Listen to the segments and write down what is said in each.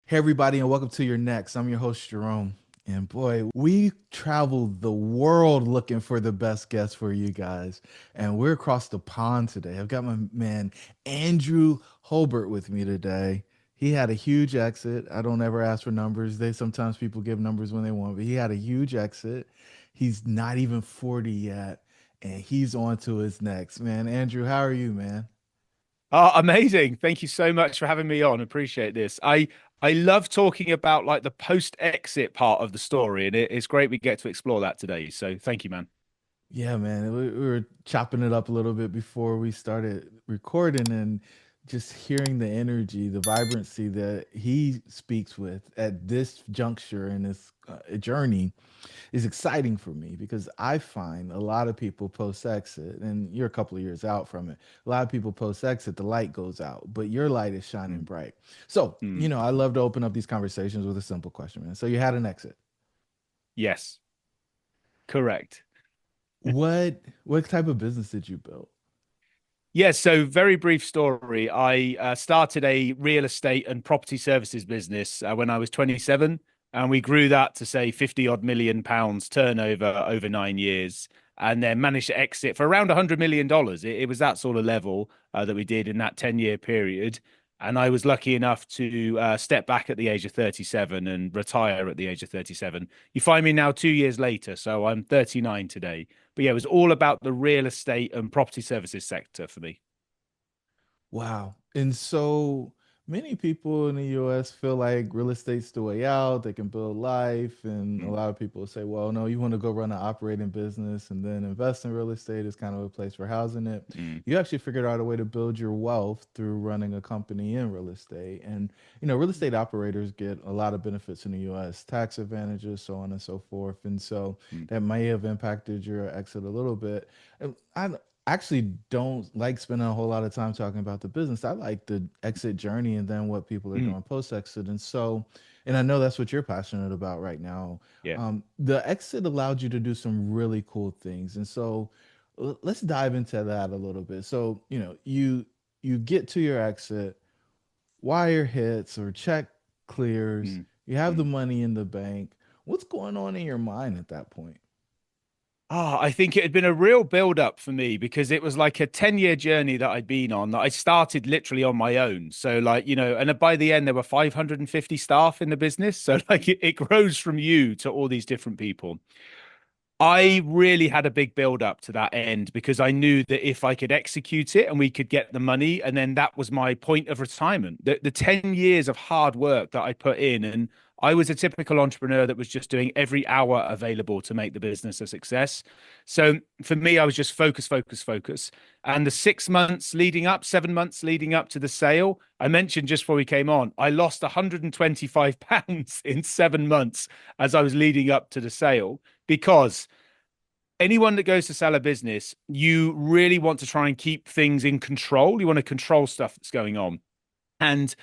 Hey, everybody, and welcome to your next. I'm your host, Jerome. And boy, we traveled the world looking for the best guests for you guys. And we're across the pond today. I've got my man, Andrew Hulbert, with me today. He had a huge exit. I don't ever ask for numbers. They sometimes people give numbers when they want, but he had a huge exit. He's not even 40 yet, and he's on to his next. Man, Andrew, how are you, man? Oh, amazing. Thank you so much for having me on. Appreciate this. I love talking about like the post-exit part of the story, and it's great we get to explore that today. So thank you, man. Yeah, man. We were chopping it up a little bit before we started recording, and just hearing the energy, the vibrancy that he speaks with at this juncture in this journey is exciting for me because I find a lot of people post exit, and you're a couple of years out from it. A lot of people post exit, the light goes out, but your light is shining Mm, bright. So, mm. I love to open up these conversations with a simple question, man. So, you had an exit. Yes, correct. What type of business did you build? Yeah, so very brief story. I started a real estate and property services business when I was 27, and we grew that to say 50 odd million pounds turnover over 9 years, and then managed to exit for around $100 million. It was that sort of level that we did in that 10-year period. And I was lucky enough to step back at the age of 37 and retire at the age of 37. You find me now 2 years later, so I'm 39 today. But yeah, it was all about the real estate and property services sector for me. Wow. And so many people in the US feel like real estate's the way out. They can build life. And a Mm, lot of people say, well, no, you want to go run an operating business and then invest in real estate is kind of a place for housing it. mm, You actually figured out a way to build your wealth through running a company in real estate. And, real estate operators get a lot of benefits in the US, tax advantages, so on and so forth. And so mm, that may have impacted your exit a little bit. And I actually don't like spending a whole lot of time talking about the business. I like the exit journey and then what people are mm. doing post exit. And so, and I know that's what you're passionate about right now. Yeah. The exit allowed you to do some really cool things. And so let's dive into that a little bit. So, you get to your exit, wire hits or check clears, Mm, you have the mm. money in the bank. What's going on in your mind at that point? I think it had been a real build up for me because it was like a 10-year journey that I'd been on that I started literally on my own. So, like, and by the end, there were 550 staff in the business. So, like, it grows from you to all these different people. I really had a big build up to that end because I knew that if I could execute it and we could get the money, and then that was my point of retirement. The 10 years of hard work that I put in, and I was a typical entrepreneur that was just doing every hour available to make the business a success. So for me, I was just focus, focus, focus. And the 6 months leading up, 7 months leading up to the sale, I mentioned just before we came on, I lost 125 pounds in 7 months as I was leading up to the sale because anyone that goes to sell a business, you really want to try and keep things in control. You want to control stuff that's going on. And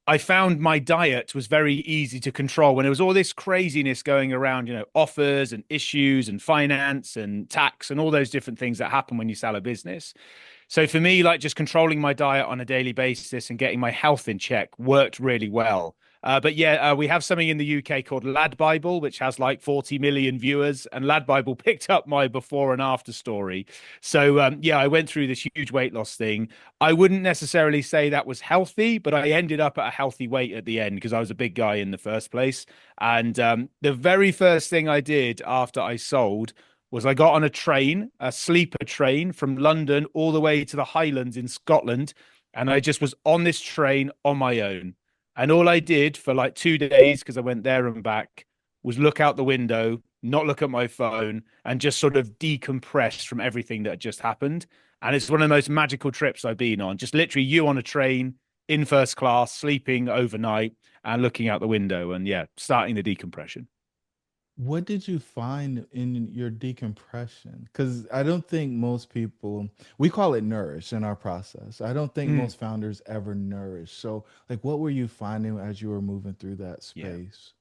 I found my diet was very easy to control when there was all this craziness going around, offers and issues and finance and tax and all those different things that happen when you sell a business. So for me, like just controlling my diet on a daily basis and getting my health in check worked really well. But yeah, we have something in the UK called Lad Bible, which has like 40 million viewers, and Lad Bible picked up my before and after story. So yeah, I went through this huge weight loss thing. I wouldn't necessarily say that was healthy, but I ended up at a healthy weight at the end because I was a big guy in the first place. And the very first thing I did after I sold was I got on a train, a sleeper train from London all the way to the Highlands in Scotland. And I just was on this train on my own. And all I did for like 2 days, because I went there and back, was look out the window, not look at my phone, and just sort of decompress from everything that had just happened. And it's one of the most magical trips I've been on. Just literally you on a train in first class, sleeping overnight and looking out the window and yeah, starting the decompression. What did you find in your decompression? Because I don't think most people, we call it nourish in our process. I don't think Mm, most founders ever nourish. So, like, what were you finding as you were moving through that yeah. space?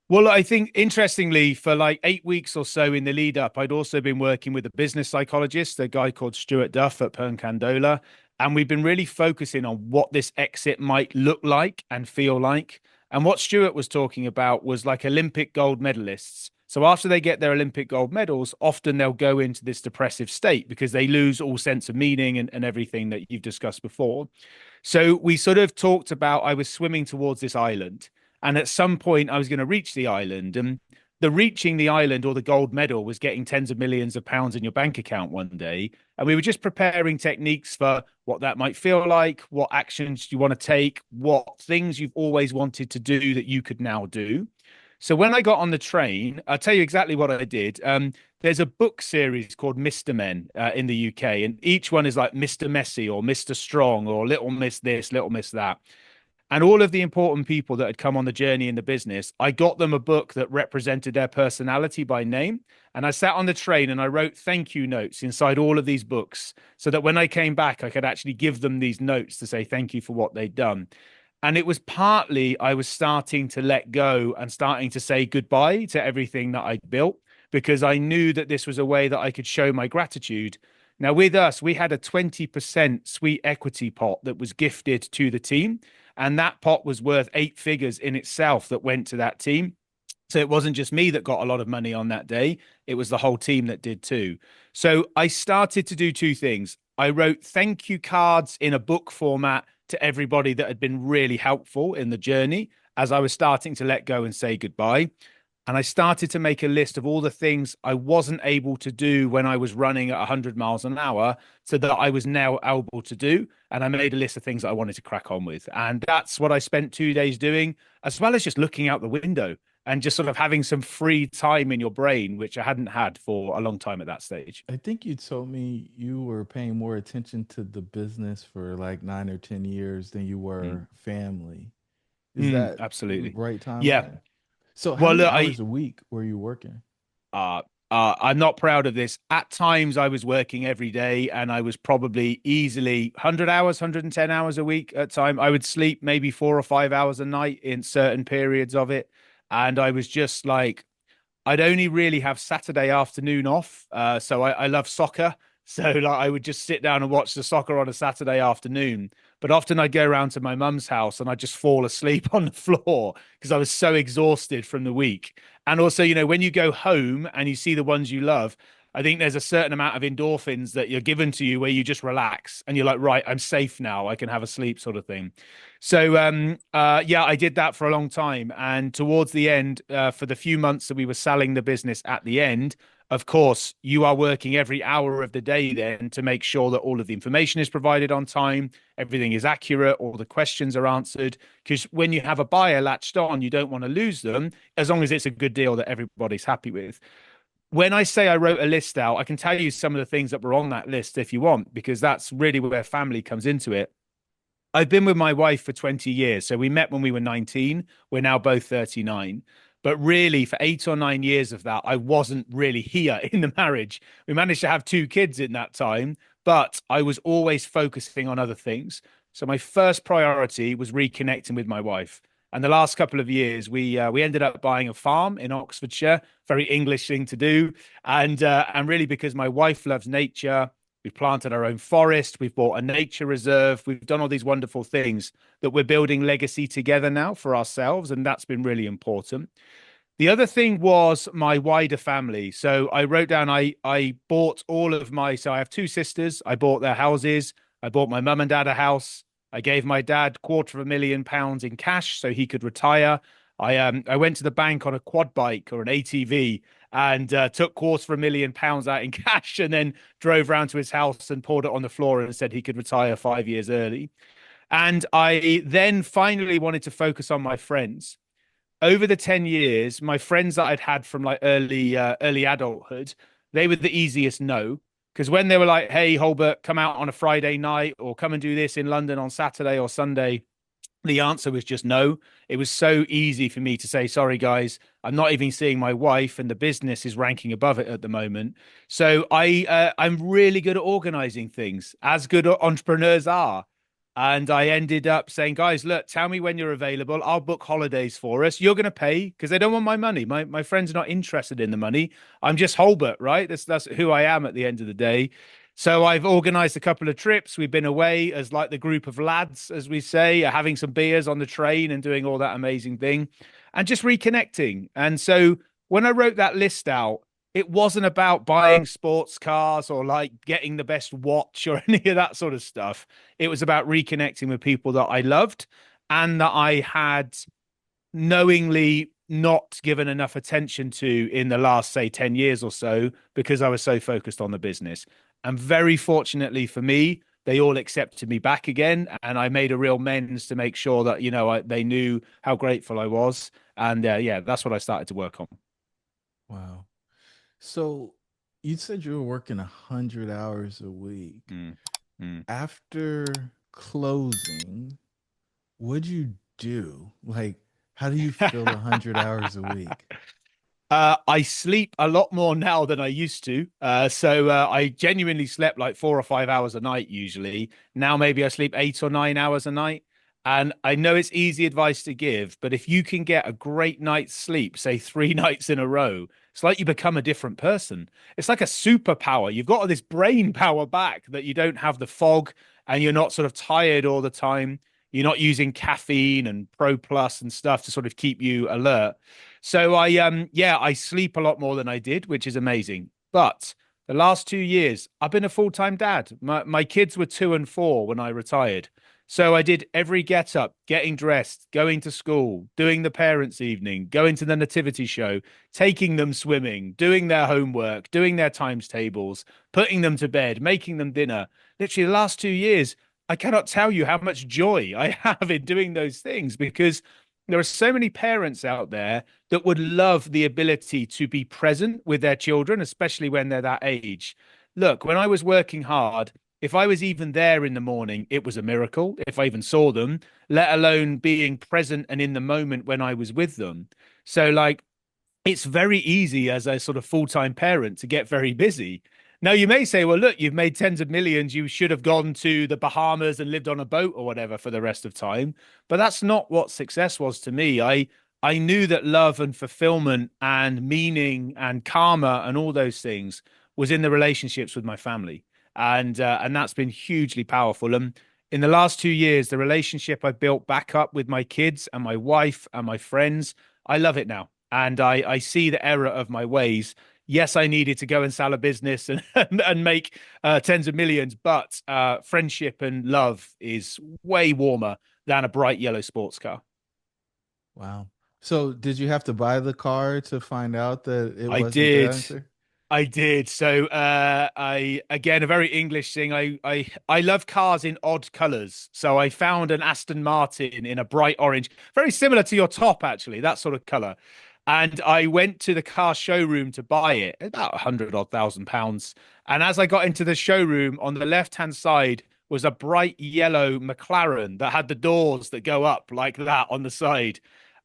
Well, I think interestingly, for like 8 weeks or so in the lead up, I'd also been working with a business psychologist, a guy called Stuart Duff at Candola. And we've been really focusing on what this exit might look like and feel like. And what Stuart was talking about was like Olympic gold medalists. So after they get their Olympic gold medals, often they'll go into this depressive state because they lose all sense of meaning and everything that you've discussed before. So we sort of talked about I was swimming towards this island, and at some point I was going to reach the island, and the reaching the island or the gold medal was getting tens of millions of pounds in your bank account one day. And we were just preparing techniques for what that might feel like, what actions you want to take, what things you've always wanted to do that you could now do. So when I got on the train, I'll tell you exactly what I did. There's a book series called Mr. Men in the UK, and each one is like Mr. Messy or Mr. Strong or Little Miss this, Little Miss that. And all of the important people that had come on the journey in the business, I got them a book that represented their personality by name. And I sat on the train and I wrote thank you notes inside all of these books so that when I came back, I could actually give them these notes to say thank you for what they'd done. And it was partly I was starting to let go and starting to say goodbye to everything that I'd built because I knew that this was a way that I could show my gratitude. Now, with us, we had a 20% sweet equity pot that was gifted to the team. And that pot was worth 8 figures in itself that went to that team. So it wasn't just me that got a lot of money on that day, it was the whole team that did too. So I started to do two things. I wrote thank you cards in a book format to everybody that had been really helpful in the journey as I was starting to let go and say goodbye. And I started to make a list of all the things I wasn't able to do when I was running at 100 miles an hour, so that I was now able to do. And I made a list of things that I wanted to crack on with. And that's what I spent 2 days doing, as well as just looking out the window and just sort of having some free time in your brain, which I hadn't had for a long time at that stage. I think you told me you were paying more attention to the business for like 9 or 10 years than you Mm. were family. Is that the Absolutely. right Yeah. timeline? So, how Well, many look, hours a week were you working? uh, I'm not proud of this. At times, I was working every day, and I was probably easily 100 hours, 110 hours a week at time. I would sleep maybe 4 or 5 hours a night in certain periods of it, and I was just like I'd only really have Saturday afternoon off. So I love soccer. So like I would just sit down and watch the soccer on a Saturday afternoon. But often I'd go around to my mum's house and I'd just fall asleep on the floor because I was so exhausted from the week. And also, when you go home and you see the ones you love, I think there's a certain amount of endorphins that you're given to you where you just relax and you're like, right, I'm safe now. I can have a sleep sort of thing. So yeah, I did that for a long time. And towards the end, for the few months that we were selling the business at the end, of course, you are working every hour of the day then to make sure that all of the information is provided on time, everything is accurate, all the questions are answered. Because when you have a buyer latched on, you don't want to lose them as long as it's a good deal that everybody's happy with. When I say I wrote a list out, I can tell you some of the things that were on that list if you want, because that's really where family comes into it. I've been with my wife for 20 years. So we met when we were 19. We're now both 39. But really, for 8 or 9 years of that, I wasn't really here in the marriage. We managed to have 2 kids in that time, but I was always focusing on other things. So my first priority was reconnecting with my wife. And the last couple of years, we ended up buying a farm in Oxfordshire, very English thing to do, and really because my wife loves nature, we've planted our own forest. We've bought a nature reserve. We've done all these wonderful things that we're building legacy together now for ourselves. And that's been really important. The other thing was my wider family. So I wrote down, I bought all of so I have 2 sisters. I bought their houses. I bought my mum and dad a house. I gave my dad £250,000 in cash so he could retire. I went to the bank on a quad bike or an ATV and took £250,000 out in cash and then drove round to his house and poured it on the floor and said he could retire 5 years early. And I then finally wanted to focus on my friends. Over the 10 years, my friends that I'd had from like early adulthood, they were the easiest no. Because when they were like, hey, Hulbert, come out on a Friday night or come and do this in London on Saturday or Sunday, the answer was just no. It was so easy for me to say, sorry, guys, I'm not even seeing my wife and the business is ranking above it at the moment. So I'm really good at organizing things, as good entrepreneurs are. And I ended up saying, guys, look, tell me when you're available. I'll book holidays for us. You're going to pay because they don't want my money. My friends are not interested in the money. I'm just Hulbert, right? That's who I am at the end of the day. So I've organized a couple of trips. We've been away as like the group of lads, as we say, having some beers on the train and doing all that amazing thing and just reconnecting. And so when I wrote that list out, it wasn't about buying sports cars or like getting the best watch or any of that sort of stuff. It was about reconnecting with people that I loved and that I had knowingly not given enough attention to in the last, say, 10 years or so because I was so focused on the business. And very fortunately for me, they all accepted me back again. And I made a real amends to make sure that, they knew how grateful I was. And yeah, that's what I started to work on. Wow. So you said you were working 100 hours a week. Mm, mm. After closing, what'd you do? Like, how do you fill 100 hours a week? I sleep a lot more now than I used to. So I genuinely slept like 4 or 5 hours a night usually. Now maybe I sleep 8 or 9 hours a night. And I know it's easy advice to give, but if you can get a great night's sleep, say 3 nights in a row, it's like you become a different person. It's like a superpower. You've got all this brain power back that you don't have the fog and you're not sort of tired all the time. You're not using caffeine and Pro Plus and stuff to sort of keep you alert. So I sleep a lot more than I did, which is amazing. But the last 2 years, I've been a full-time dad. My kids were 2 and 4 when I retired. So I did every get up, getting dressed, going to school, doing the parents' evening, going to the nativity show, taking them swimming, doing their homework, doing their times tables, putting them to bed, making them dinner. Literally, the last 2 years, I cannot tell you how much joy I have in doing those things because there are so many parents out there that would love the ability to be present with their children, especially when they're that age. Look, when I was working hard, if I was even there in the morning, it was a miracle. If I even saw them, let alone being present and in the moment when I was with them. So, like, it's very easy as a sort of full-time parent to get very busy. Now, you may say, well, look, you've made tens of millions. You should have gone to the Bahamas and lived on a boat or whatever for the rest of time. But that's not what success was to me. I knew that love and fulfillment and meaning and karma and all those things was in the relationships with my family. And that's been hugely powerful. And in the last 2 years, the relationship I built back up with my kids and my wife and my friends, I love it now. And I see the error of my ways. Yes, I needed to go and sell a business and and make tens of millions, but friendship and love is way warmer than a bright yellow sports car. Wow. So did you have to buy the car to find out that it I wasn't the did. answer? I did. So I again a very English thing. I love cars in odd colors. So I found an Aston Martin in a bright orange, very similar to your top actually, that sort of color. And I went to the car showroom to buy it, about 100 odd thousand pounds. And as I got into the showroom, on the left-hand side was a bright yellow McLaren that had the doors that go up like that on the side.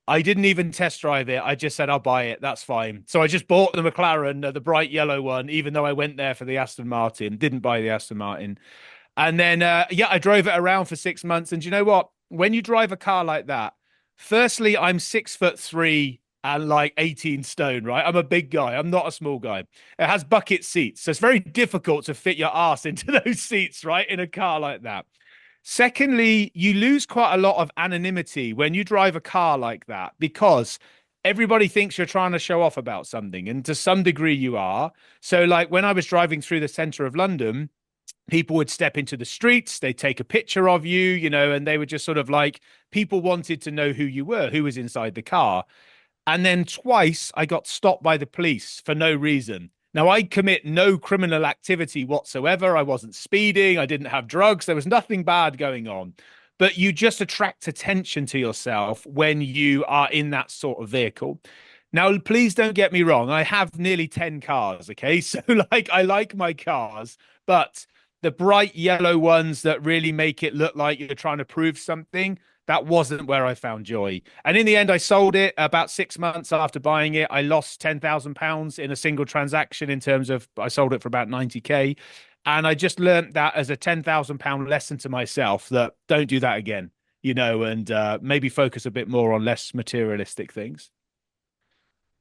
I didn't even test drive it. I just said, I'll buy it. That's fine. So I just bought the McLaren, the bright yellow one, even though I went there for the Aston Martin, didn't buy the Aston Martin. And then, yeah, I drove it around for 6 months. And you know what? When you drive a car like that, firstly, I'm 6'3" and like 18 stone, right? I'm a big guy. I'm not a small guy. It has bucket seats. So it's very difficult to fit your ass into those seats, right? In a car like that. Secondly, you lose quite a lot of anonymity when you drive a car like that because everybody thinks you're trying to show off about something. And to some degree, you are. So, like when I was driving through the center of London, people would step into the streets, they'd take a picture of you, and they were just sort of like people wanted to know who you were, who was inside the car. And then twice I got stopped by the police for no reason. Now, I commit no criminal activity whatsoever. I wasn't speeding. I didn't have drugs. There was nothing bad going on. But you just attract attention to yourself when you are in that sort of vehicle. Now, please don't get me wrong. I have nearly 10 cars. Okay. So, like, I like my cars, but the bright yellow ones that really make it look like you're trying to prove something, that wasn't where I found joy. And in the end, I sold it about 6 months after buying it. I lost £10,000 in a single transaction in terms of I sold it for about 90K. And I just learned that as a £10,000 lesson to myself that don't do that again, and maybe focus a bit more on less materialistic things.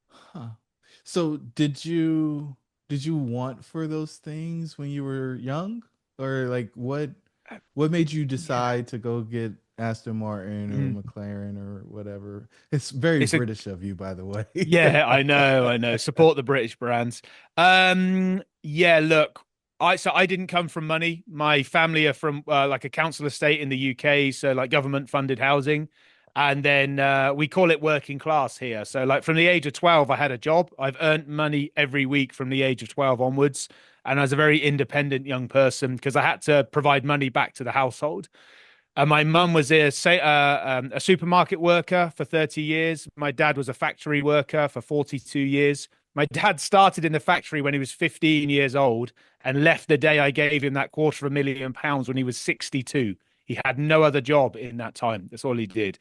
Huh. So did you did you want for those things when you were young? Or like what made you Yeah. decide to go get Aston Martin or Mm. McLaren or whatever? It's very It's a British of you, by the way. Yeah, I know, I know. Support the British brands. Yeah, look, I didn't come from money. My family are from like a council estate in the UK, so like government funded housing. And then we call it working class here. So like from the age of 12, I had a job. I've earned money every week from the age of 12 onwards. And I was a very independent young person because I had to provide money back to the household. My mum was a supermarket worker for 30 years. My dad was a factory worker for 42 years. My dad started in the factory when he was 15 years old and left the day I gave him that £250,000 when he was 62. He had no other job in that time. That's all he did.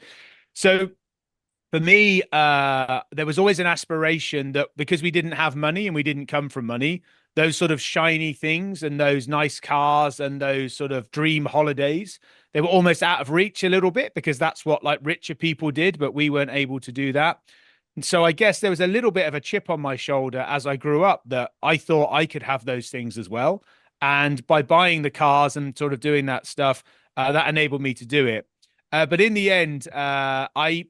So for me, there was always an aspiration that because we didn't have money and we didn't come from money, those sort of shiny things and those nice cars and those sort of dream holidays, they were almost out of reach a little bit because that's what like richer people did, but we weren't able to do that. And so I guess there was a little bit of a chip on my shoulder as I grew up that I thought I could have those things as well. And by buying the cars and sort of doing that stuff, that enabled me to do it. But in the end, I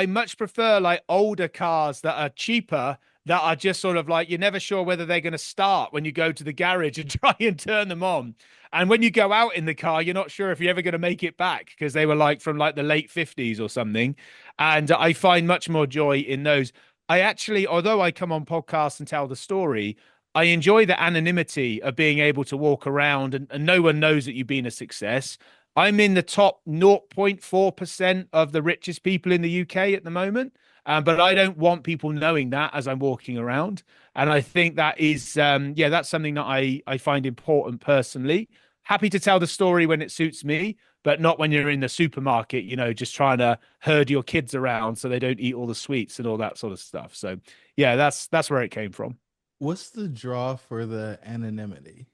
much prefer like older cars that are cheaper, that are just sort of like you're never sure whether they're going to start when you go to the garage and try and turn them on. And when you go out in the car, you're not sure if you're ever going to make it back because they were like from like the late 50s or something. And I find much more joy in those. I actually, although I come on podcasts and tell the story, I enjoy the anonymity of being able to walk around and no one knows that you've been a success. I'm in the top 0.4% of the richest people in the UK at the moment. But I don't want people knowing that as I'm walking around. And I think that is, yeah, that's something that I find important personally. Happy to tell the story when it suits me, but not when you're in the supermarket, just trying to herd your kids around so they don't eat all the sweets and all that sort of stuff. So, yeah, that's where it came from. What's the draw for the anonymity?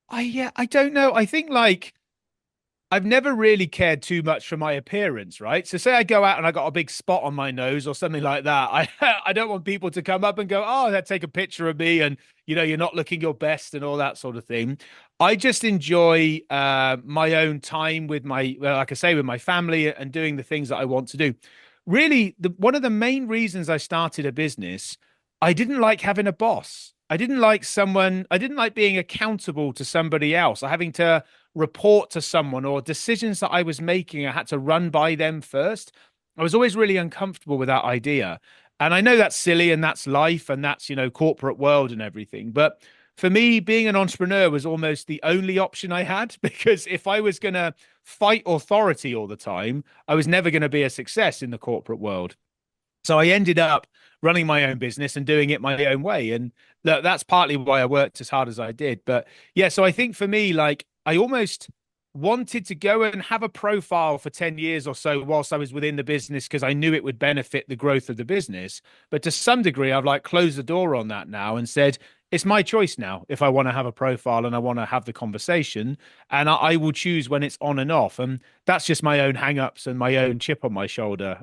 I don't know. I think like I've never really cared too much for my appearance, right? So say I go out and I got a big spot on my nose or something like that. I I don't want people to come up and go, "Oh, that take a picture of me," and you're not looking your best and all that sort of thing. I just enjoy my own time with well, like I say, with my family and doing the things that I want to do. Really, one of the main reasons I started a business, I didn't like having a boss. I didn't like being accountable to somebody else or having to report to someone or decisions that I was making, I had to run by them first. I was always really uncomfortable with that idea. And I know that's silly and that's life and that's, corporate world and everything. But for me, being an entrepreneur was almost the only option I had because if I was going to fight authority all the time, I was never going to be a success in the corporate world. So I ended up running my own business and doing it my own way. And that's partly why I worked as hard as I did. But yeah, so I think for me, like I almost wanted to go and have a profile for 10 years or so whilst I was within the business because I knew it would benefit the growth of the business. But to some degree, I've like closed the door on that now and said, it's my choice now if I want to have a profile and I want to have the conversation. And I will choose when it's on and off. And that's just my own hang-ups and my own chip on my shoulder,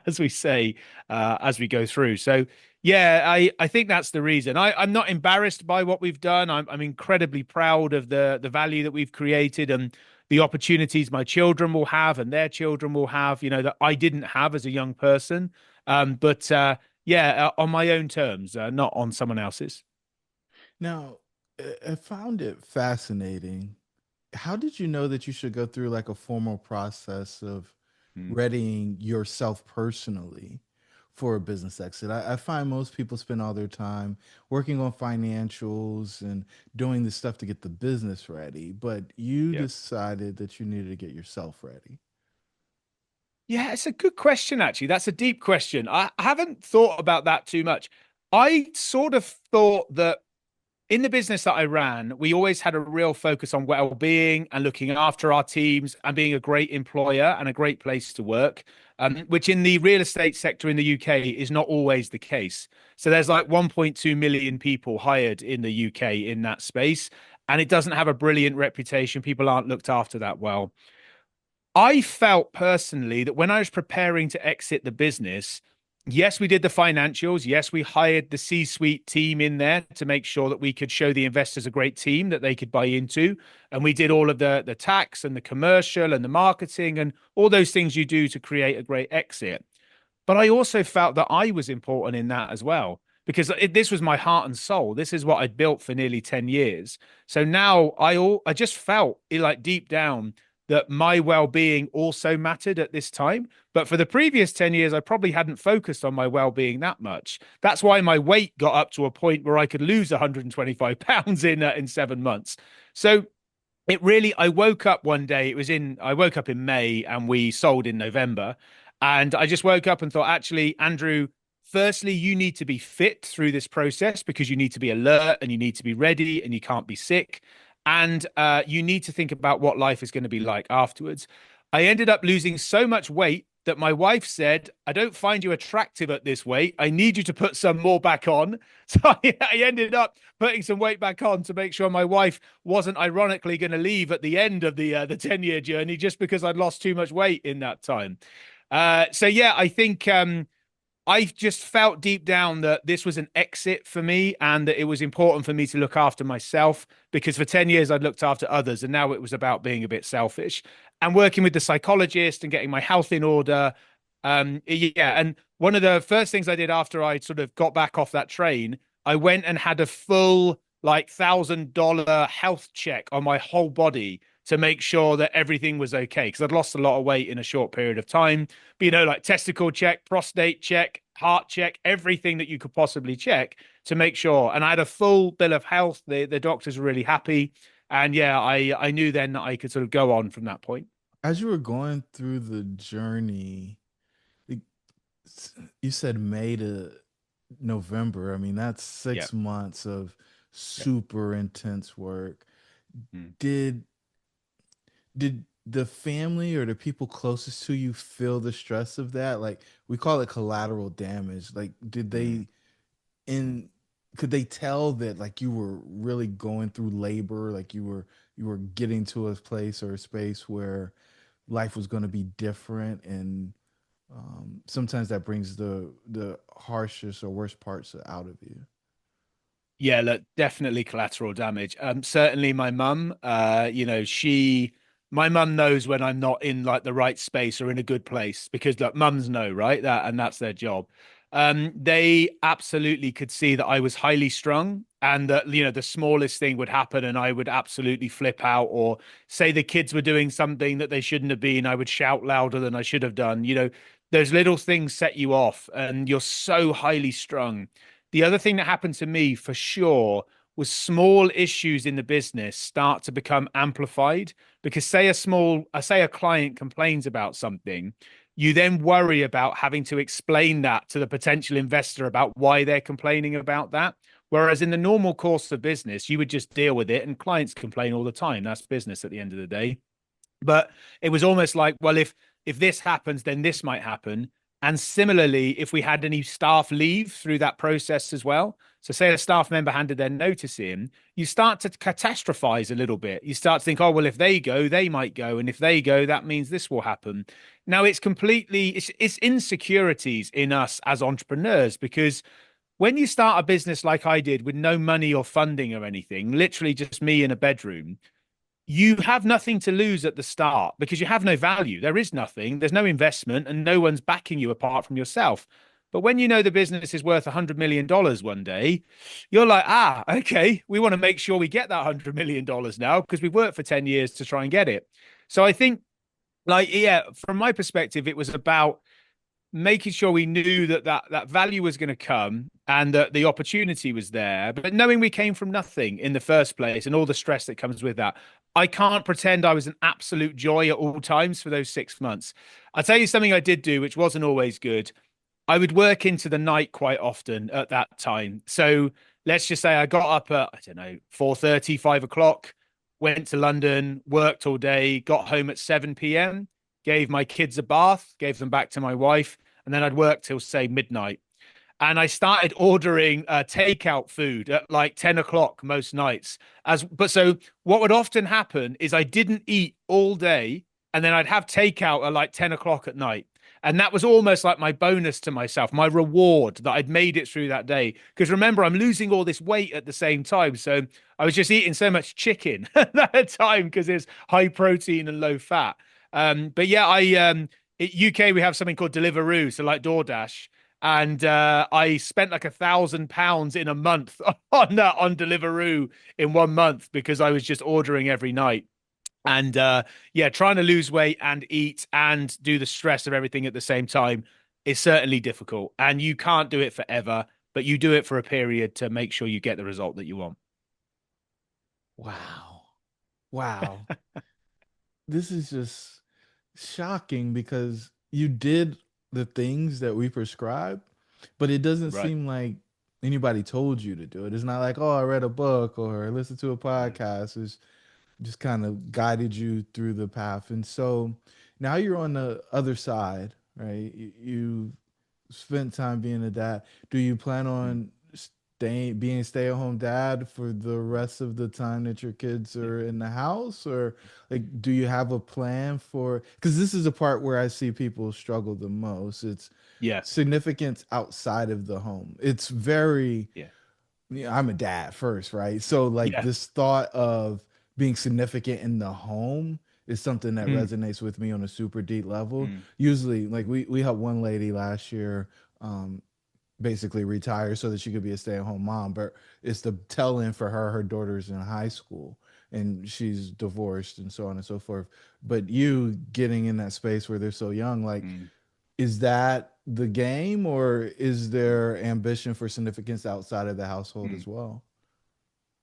as we say, as we go through. So yeah, I think that's the reason. I'm not embarrassed by what we've done. I'm incredibly proud of the value that we've created and the opportunities my children will have and their children will have, that I didn't have as a young person. But yeah, on my own terms, not on someone else's. Now, I found it fascinating. How did you know that you should go through like a formal process of Mm. readying yourself personally for a business exit? I find most people spend all their time working on financials and doing the stuff to get the business ready, but you Yeah. decided that you needed to get yourself ready. Yeah, it's a good question, actually. That's a deep question. I haven't thought about that too much. I sort of thought that in the business that I ran, we always had a real focus on well-being and looking after our teams and being a great employer and a great place to work, which in the real estate sector in the UK is not always the case. So there's like 1.2 million people hired in the UK in that space, and it doesn't have a brilliant reputation. People aren't looked after that well. I felt personally that when I was preparing to exit the business, Yes, we did the financials. Yes, we hired the C-suite team in there to make sure that we could show the investors a great team that they could buy into. And we did all of the tax and the commercial and the marketing and all those things you do to create a great exit. But I also felt that I was important in that as well, because this was my heart and soul. This is what I'd built for nearly 10 years. So now I just felt like deep down that my well-being also mattered at this time. But for the previous 10 years, I probably hadn't focused on my well-being that much. That's why my weight got up to a point where I could lose 125 pounds in 7 months. So it really, I woke up one day, I woke up in May and we sold in November. And I just woke up and thought, actually, Andrew, firstly, you need to be fit through this process because you need to be alert and you need to be ready and you can't be sick. And you need to think about what life is going to be like afterwards. I ended up losing so much weight that my wife said, I don't find you attractive at this weight. I need you to put some more back on. So I ended up putting some weight back on to make sure my wife wasn't ironically going to leave at the end of the 10-year journey just because I'd lost too much weight in that time. So yeah, I think I just felt deep down that this was an exit for me and that it was important for me to look after myself because for 10 years I'd looked after others and now it was about being a bit selfish and working with the psychologist and getting my health in order. Yeah. And one of the first things I did after I sort of got back off that train, I went and had a full like $1,000 health check on my whole body to make sure that everything was okay because I'd lost a lot of weight in a short period of time. But, like testicle check, prostate check, heart check, everything that you could possibly check to make sure. And I had a full bill of health. The doctors were really happy. And yeah, I knew then that I could sort of go on from that point. As you were going through the journey, it- you said May to November. I mean, that's Yeah. 6 months of Yeah. super intense work. Mm. Did did the family or the people closest to you feel the stress of that? Like we call it collateral damage. Like did Mm. they in could they tell that like you were really going through labor, like you were getting to a place or a space where life was going to be different and sometimes that brings the harshest or worst parts out of you. Yeah, look, definitely collateral damage. Certainly my mum, my mum knows when I'm not in like the right space or in a good place because like mums know, right? And that's their job. They absolutely could see that I was highly strung and that, the smallest thing would happen and I would absolutely flip out or say the kids were doing something that they shouldn't have been. I would shout louder than I should have done. Those little things set you off and you're so highly strung. The other thing that happened to me for sure was small issues in the business start to become amplified because say a client complains about something, you then worry about having to explain that to the potential investor about why they're complaining about that. Whereas in the normal course of business, you would just deal with it and clients complain all the time. That's business at the end of the day. But it was almost like, well, if this happens, then this might happen. And similarly, if we had any staff leave through that process as well, so say a staff member handed their notice in, you start to catastrophize a little bit. You start to think, oh, well, if they go, they might go. And if they go, that means this will happen. Now it's insecurities in us as entrepreneurs because when you start a business like I did with no money or funding or anything, literally just me in a bedroom, you have nothing to lose at the start because you have no value. There is nothing, there's no investment, and no one's backing you apart from yourself. But when you know the business is worth $100 million one day, you're like, okay, we want to make sure we get that $100 million now because we've worked for 10 years to try and get it. So I think, like, yeah, from my perspective, it was about making sure we knew that value was going to come and that the opportunity was there, but knowing we came from nothing in the first place and all the stress that comes with that. I can't pretend I was an absolute joy at all times for those 6 months. I'll tell you something I did do, which wasn't always good. I would work into the night quite often at that time. So let's just say I got up at, I don't know, 4:30, 5 o'clock, went to London, worked all day, got home at 7 p.m., gave my kids a bath, gave them back to my wife, and then I'd work till say midnight. And I started ordering takeout food at like 10 o'clock most nights. So what would often happen is I didn't eat all day, and then I'd have takeout at like 10 o'clock at night. And that was almost like my bonus to myself, my reward that I'd made it through that day. Because remember, I'm losing all this weight at the same time. So I was just eating so much chicken at that time because it's high protein and low fat. But yeah, in UK, we have something called Deliveroo, so like DoorDash. And I spent like £1,000 in a month on Deliveroo in 1 month because I was just ordering every night. And yeah, trying to lose weight and eat and do the stress of everything at the same time is certainly difficult. And you can't do it forever, but you do it for a period to make sure you get the result that you want. Wow. Wow. This is just shocking because you did the things that we prescribe, but it doesn't Right. seem like anybody told you to do it. It's not like, oh, I read a book or listened to a Mm. podcast. It's just kind of guided you through the path. And so now you're on the other side, right? You spent time being a dad. Do you plan Mm. on staying being a stay-at-home dad for the rest of the time that your kids Yeah. are in the house, or like do you have a plan for, because this is the part where I see people struggle the most. It's Yeah. significance outside of the home. It's very, Yeah. yeah, I'm a dad first, right? So like Yeah. this thought of being significant in the home is something that Mm. resonates with me on a super deep level. Mm. Usually, like we helped one lady last year um basically retire so that she could be a stay-at-home mom, but it's the tell in for her. Her daughter's in high school and she's divorced and so on and so forth. But you getting in that space where they're so young, like, Mm. is that the game, or is there ambition for significance outside of the household Mm. as well?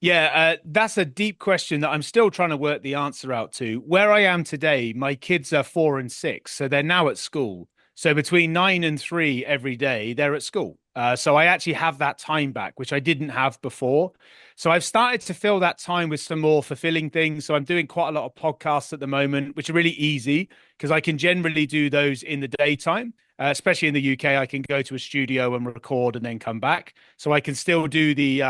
Yeah, that's a deep question that I'm still trying to work the answer out to. Where I am today, my kids are 4 and 6, so they're now at school. So between 9 and 3 every day, they're at school. So I actually have that time back, which I didn't have before. So I've started to fill that time with some more fulfilling things. So I'm doing quite a lot of podcasts at the moment, which are really easy because I can generally do those in the daytime. Especially in the UK, I can go to a studio and record and then come back, so I can still do the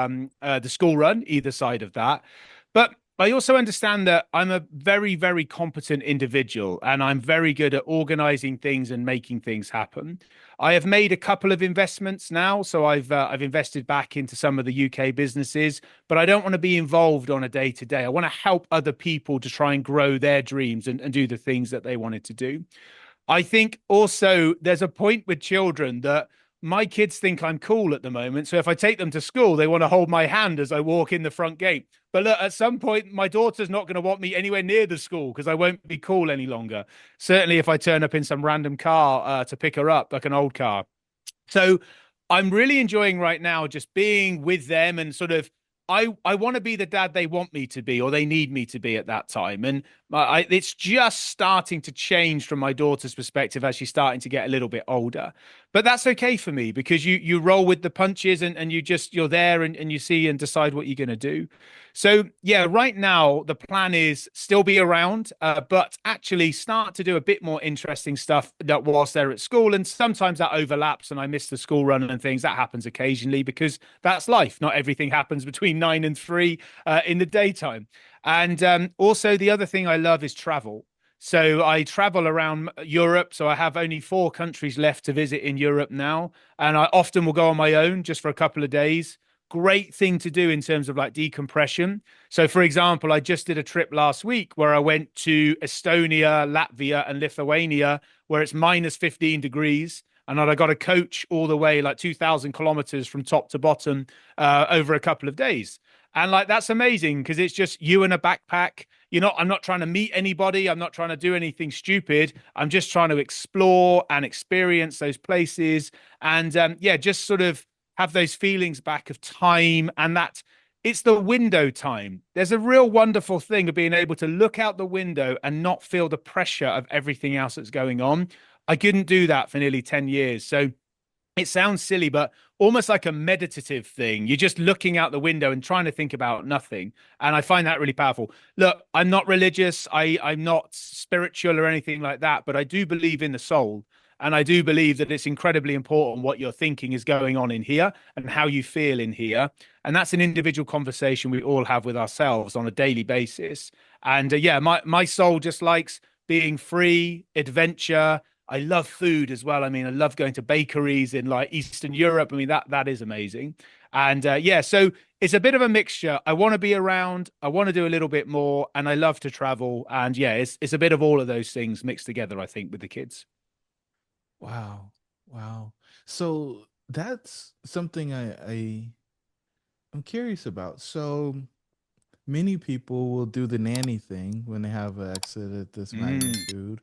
school run either side of that. But I also understand that I'm a very, very competent individual and I'm very good at organizing things and making things happen. I have made a couple of investments now, so I've invested back into some of the UK businesses, but I don't want to be involved on a day to day. I want to help other people to try and grow their dreams and do the things that they wanted to do. I think also there's a point with children that my kids think I'm cool at the moment. So if I take them to school, they want to hold my hand as I walk in the front gate. But look, at some point, my daughter's not going to want me anywhere near the school because I won't be cool any longer. Certainly, if I turn up in some random car to pick her up, like an old car. So I'm really enjoying right now just being with them and sort of I want to be the dad they want me to be or they need me to be at that time. And it's just starting to change from my daughter's perspective as she's starting to get a little bit older. But that's okay for me because you roll with the punches and you're there and you see and decide what you're going to do. So yeah, right now the plan is still be around, but actually start to do a bit more interesting stuff that whilst they're at school. And sometimes that overlaps, and I miss the school run and things. That happens occasionally because that's life. Not everything happens between 9 and 3 in the daytime. And also the other thing I love is travel. So I travel around Europe. So I have only 4 countries left to visit in Europe now, and I often will go on my own just for a couple of days. Great thing to do in terms of like decompression. So, for example, I just did a trip last week where I went to Estonia, Latvia, and Lithuania, where it's minus 15 degrees. And I got a coach all the way like 2,000 kilometers from top to bottom over a couple of days. And like that's amazing because it's just you and a backpack. I'm not trying to meet anybody. I'm not trying to do anything stupid. I'm just trying to explore and experience those places. And yeah, just sort of have those feelings back of time and that it's the window time. There's a real wonderful thing of being able to look out the window and not feel the pressure of everything else that's going on. I couldn't do that for nearly 10 years. So it sounds silly, but almost like a meditative thing. You're just looking out the window and trying to think about nothing. And I find that really powerful. Look, I'm not religious. I'm not spiritual or anything like that, but I do believe in the soul. And I do believe that it's incredibly important what you're thinking is going on in here and how you feel in here. And that's an individual conversation we all have with ourselves on a daily basis. And yeah, my soul just likes being free, adventure. I love food as well. I mean, I love going to bakeries in like Eastern Europe. I mean, that is amazing. And yeah, so it's a bit of a mixture. I want to be around, I want to do a little bit more, and I love to travel. And yeah, it's a bit of all of those things mixed together, I think, with the kids. Wow. Wow. So that's something I'm curious about. So many people will do the nanny thing when they have an exit at this Mm, magnitude.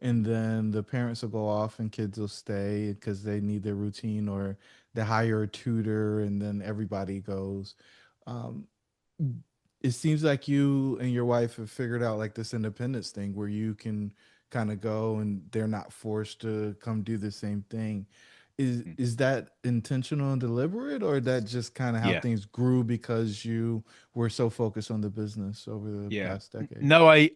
And then the parents will go off and kids will stay because they need their routine, or they hire a tutor and then everybody goes. Um, it seems like you and your wife have figured out like this independence thing where you can kind of go and they're not forced to come do the same thing. mm. Is that intentional and deliberate, or that just kind of how Yeah. things grew because you were so focused on the business over the Yeah. past decade? No, I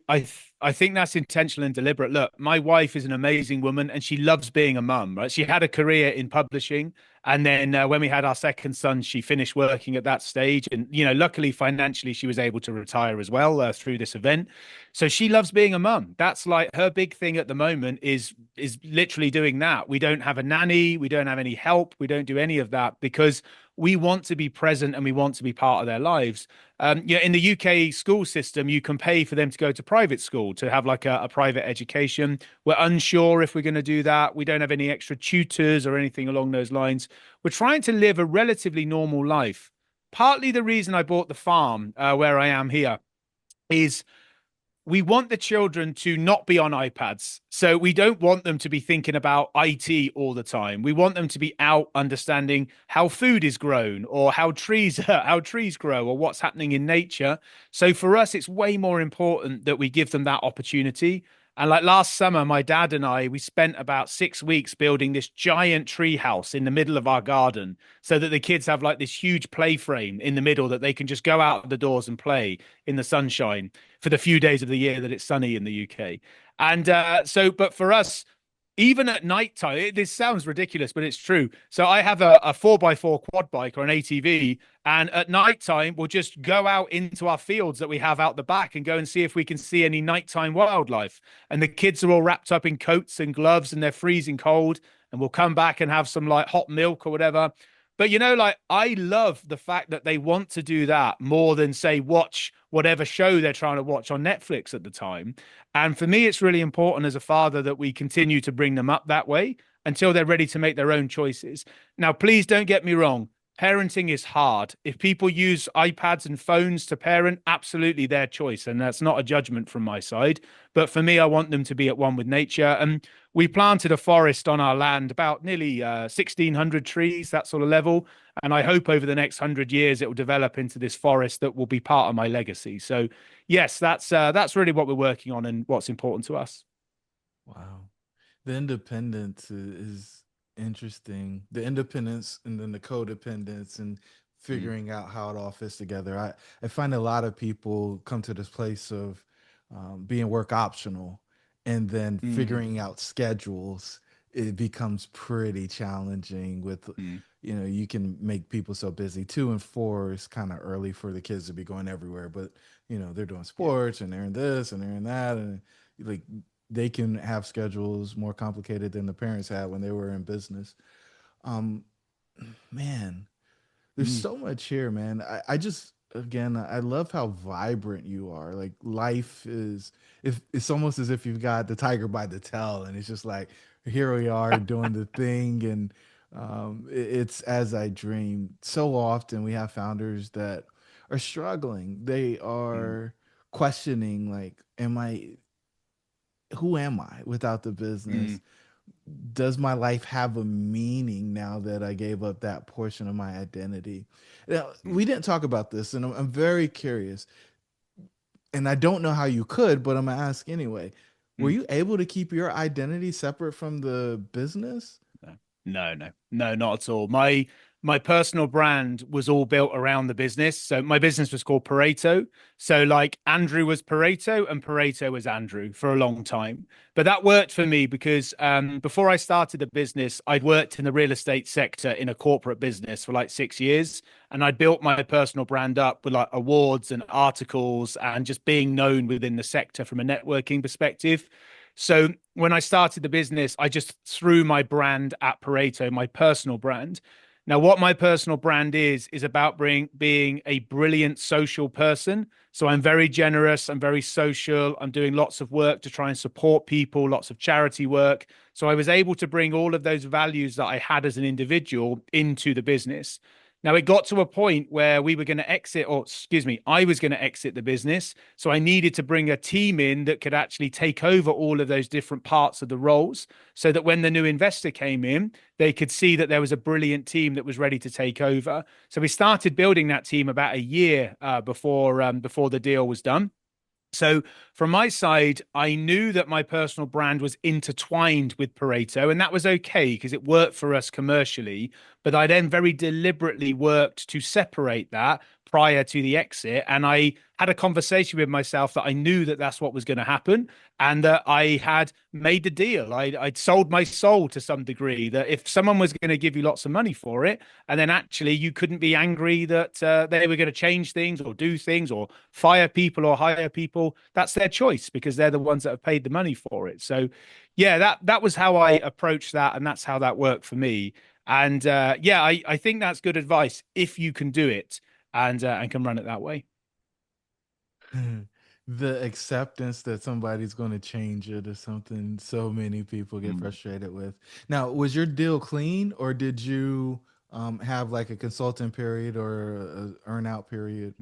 think that's intentional and deliberate. Look, my wife is an amazing woman and she loves being a mum, right? She had a career in publishing, and then when we had our second son, she finished working at that stage, and luckily financially she was able to retire as well through this event. So she loves being a mum. That's like her big thing at the moment is literally doing that. We don't have a nanny, we don't have any help, we don't do any of that because we want to be present and we want to be part of their lives. Yeah, in the UK school system, you can pay for them to go to private school to have like a private education. We're unsure if we're going to do that. We don't have any extra tutors or anything along those lines. We're trying to live a relatively normal life. Partly the reason I bought the farm where I am here is we want the children to not be on iPads. So we don't want them to be thinking about IT all the time. We want them to be out understanding how food is grown or how trees how trees grow or what's happening in nature. So for us, it's way more important that we give them that opportunity. And like last summer, my dad and I, we spent about 6 weeks building this giant tree house in the middle of our garden so that the kids have like this huge play frame in the middle that they can just go out the doors and play in the sunshine for the few days of the year that it's sunny in the UK. And but for us, even at night time, this sounds ridiculous, but it's true. So I have a 4x4 quad bike or an ATV, and at night time, we'll just go out into our fields that we have out the back and go and see if we can see any nighttime wildlife. And the kids are all wrapped up in coats and gloves and they're freezing cold. And we'll come back and have some like hot milk or whatever. But like I love the fact that they want to do that more than say watch whatever show they're trying to watch on Netflix at the time. And for me, it's really important as a father that we continue to bring them up that way until they're ready to make their own choices. Now, please don't get me wrong. Parenting is hard. If people use iPads and phones to parent, absolutely their choice. And that's not a judgment from my side. But for me, I want them to be at one with nature. And we planted a forest on our land, about nearly 1,600 trees, that sort of level. And I hope over the next 100 years, it will develop into this forest that will be part of my legacy. So, yes, that's really what we're working on and what's important to us. Wow. The independence is interesting. The independence and then the codependence and Mm, figuring out how it all fits together. I find a lot of people come to this place of being work optional and then mm, figuring out schedules. It becomes pretty challenging with, mm, you can make people so busy. 2 and 4 is kind of early for the kids to be going everywhere, but they're doing yeah. sports and they're in this and they're in that. And like they can have schedules more complicated than the parents had when they were in business. Um, man, there's Mm, so much here, man. I just again I love how vibrant you are. Like life is if it's almost as if you've got the tiger by the tail and it's just like here we are doing the thing and it's as I dreamed. So often we have founders that are struggling. They mm, are questioning like am I who am I without the mm, business? Does my life have a meaning now that I gave up that portion of my identity? Now, mm, we didn't talk about this, and I'm very curious. And I don't know how you could, but I'm gonna ask anyway. Were mm. you able to keep your identity separate from the business? No, not at all. My personal brand was all built around the business. So my business was called Pareto. So like Andrew was Pareto and Pareto was Andrew for a long time. But that worked for me because before I started the business, I'd worked in the real estate sector in a corporate business for like 6 years, and I built my personal brand up with like awards and articles and just being known within the sector from a networking perspective. So when I started the business, I just threw my brand at Pareto, my personal brand. Now, what my personal brand is about being a brilliant social person. So I'm very generous. I'm very social. I'm doing lots of work to try and support people, lots of charity work. So I was able to bring all of those values that I had as an individual into the business. Now, it got to a point where we were going to exit, or excuse me, I was going to exit the business. So I needed to bring a team in that could actually take over all of those different parts of the roles so that when the new investor came in, they could see that there was a brilliant team that was ready to take over. So we started building that team about a year before the deal was done. So from my side, I knew that my personal brand was intertwined with Pareto, and that was okay because it worked for us commercially. But I then very deliberately worked to separate that prior to the exit. And I had a conversation with myself that I knew that that's what was going to happen and that I had made the deal. I'd sold my soul to some degree that if someone was going to give you lots of money for it, and then actually you couldn't be angry that they were going to change things or do things or fire people or hire people, that's their choice because they're the ones that have paid the money for it. So, yeah, that was how I approached that, and that's how that worked for me. And yeah, I think that's good advice if you can do it and can run it that way. The acceptance that somebody's going to change it is something so many people get Mm. frustrated with. Now, was your deal clean, or did you have like a consultant period or a earn out period?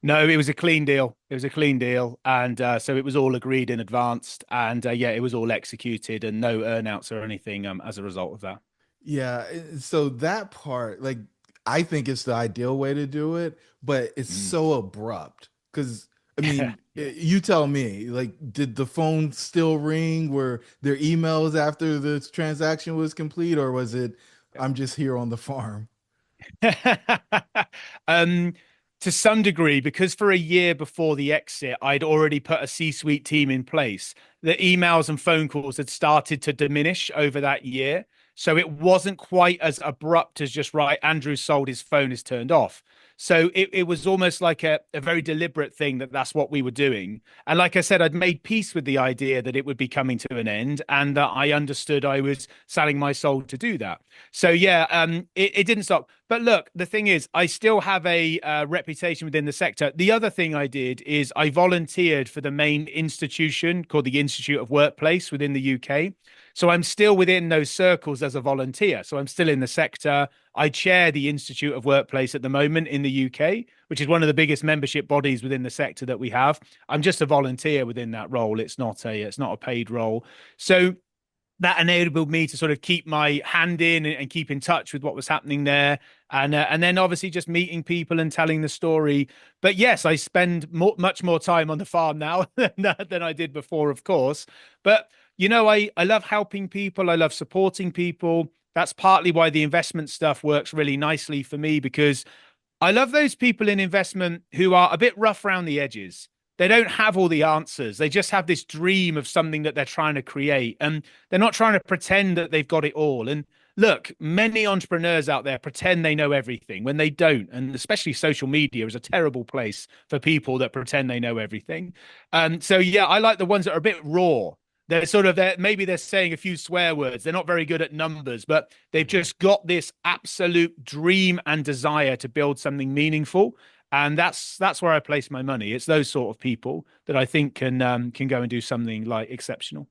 No, it was a clean deal. It was a clean deal, and so it was all agreed in advance, and yeah, it was all executed, and no earnouts or anything as a result of that. Yeah, so that part, like, I think it's the ideal way to do it, but it's Mm. so abrupt. Because, I mean, Yeah. you tell me, like, did the phone still ring? Were there emails after the transaction was complete, or was it, I'm just here on the farm? um, to some degree, because for a year before the exit, I'd already put a C-suite team in place. The emails and phone calls had started to diminish over that year. So it wasn't quite as abrupt as just, right, Andrew sold, his phone is turned off. So it was almost like a very deliberate thing that that's what we were doing. And like I said, I'd made peace with the idea that it would be coming to an end and that I understood I was selling my soul to do that. So yeah, it didn't stop. But look, the thing is, I still have a reputation within the sector. The other thing I did is I volunteered for the main institution called the Institute of Workplace within the UK. So I'm still within those circles as a volunteer. So I'm still in the sector. I chair the Institute of Workplace at the moment in the UK, which is one of the biggest membership bodies within the sector that we have. I'm just a volunteer within that role. It's not a paid role. So that enabled me to sort of keep my hand in and keep in touch with what was happening there, and then obviously just meeting people and telling the story. But yes, I spend much more time on the farm now than I did before, of course. But I love helping people. I love supporting people. That's partly why the investment stuff works really nicely for me because I love those people in investment who are a bit rough around the edges. They don't have all the answers. They just have this dream of something that they're trying to create. And they're not trying to pretend that they've got it all. And look, many entrepreneurs out there pretend they know everything when they don't. And especially social media is a terrible place for people that pretend they know everything. So, yeah, I like the ones that are a bit raw. They're sort of there. Maybe they're saying a few swear words. They're not very good at numbers, but they've just got this absolute dream and desire to build something meaningful. And that's where I place my money. It's those sort of people that I think can go and do something like exceptional.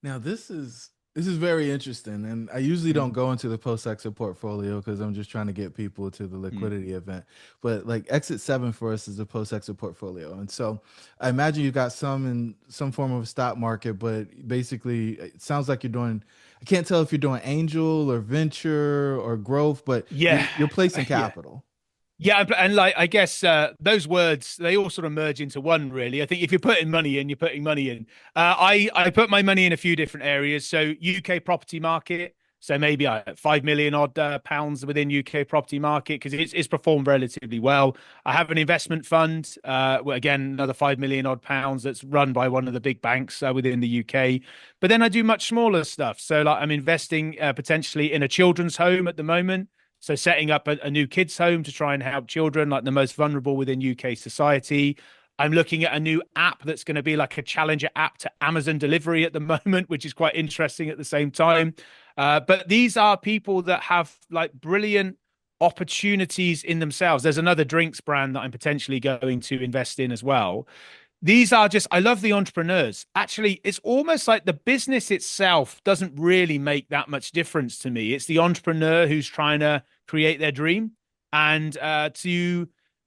Now this is very interesting, and I usually don't Mm, go into the post exit portfolio because I'm just trying to get people to the mm. liquidity event. But like exit seven for us is a post exit portfolio, and so I imagine you got some in some form of a stock market, but basically it sounds like you're doing. I can't tell if you're doing angel or venture or growth, but Yeah, you're placing yeah. capital. Yeah, and like I guess those words they all sort of merge into one. Really, I think if you're putting money in, you're putting money in. I put my money in a few different areas. So UK property market. So maybe 5 million odd pounds within UK property market because it's performed relatively well. I have an investment fund, again another 5 million odd pounds that's run by one of the big banks within the UK. But then I do much smaller stuff. So like I'm investing potentially in a children's home at the moment. So setting up a new kids home to try and help children like the most vulnerable within UK society. I'm looking at a new app that's going to be like a challenger app to Amazon delivery at the moment, which is quite interesting at the same time. But these are people that have like brilliant opportunities in themselves. There's another drinks brand that I'm potentially going to invest in as well. These are just, I love the entrepreneurs. Actually, it's almost like the business itself doesn't really make that much difference to me. It's the entrepreneur who's trying to create their dream and